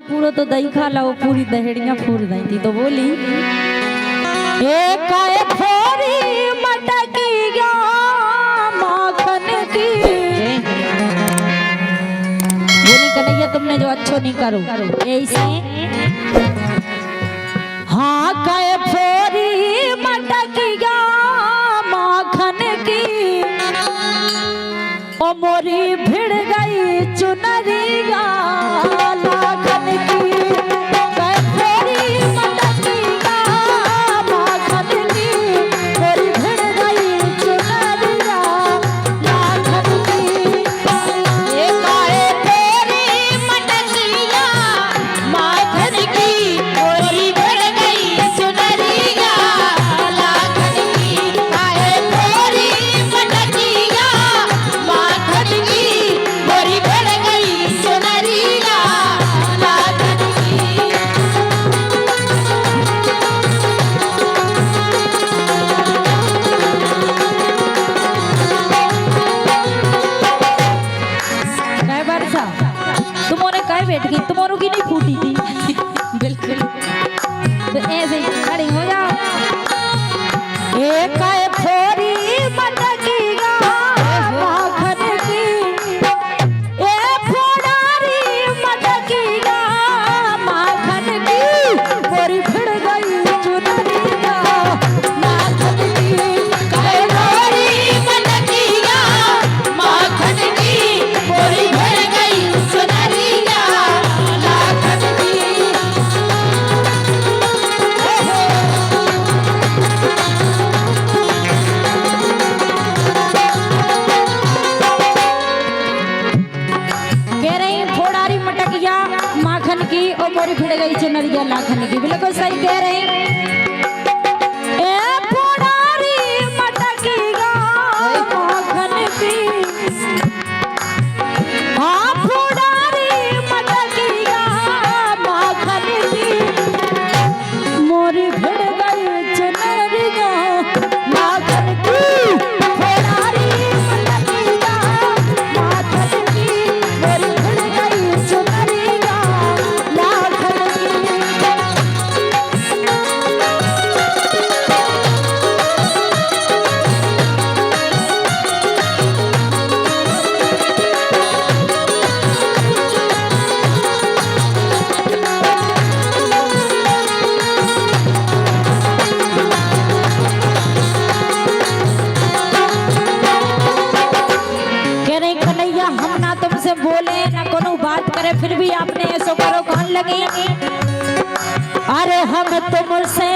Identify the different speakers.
Speaker 1: पूरा तो दही खा ला, वो पूरी दहेड़ियाँ फूर दी थी तो बोली एक फोरी मटकी गया माखन की। बोली कन्हैया तुमने जो अच्छो नहीं करो ऐसे। हाँ कहे फोरी मटकी गया माखन की, ओ मोरी भिड़ गई चुनरिया लाखन की। बैठ गई तुम्हारों की नहीं फूटी थी बिल्कुल। तो ऐसे ही खड़ी हो जाओ। एक फोरी मटकी गा माखन की, एक फोड़ारी मटकी गा माखन की, मोरी भिड़ गई चुनरिया लाखन की। फोड़ी मटकी गा माखन की, मोरी भिड़ गई चुनरिया। माखन की और मोरी भिड़ गई चुनरिया लाखन की, बिल्कुल सही कह रहे हैं। ए फोड़ारी मटकी गा माखन की, हाँ फोड़ारी मटकी गा माखन की, मोरी भिड़ गई चुनरिया लाखन की। फोड़ारी मटकी गा माखन की, मोरी भिड़ गई चुनरिया लाखन की। कह रहे कन्हैया हम ना तुमसे बोले ना कोनो बात करे, फिर भी आपने ऐसो करो कहने लगी। अरे हम तुमसे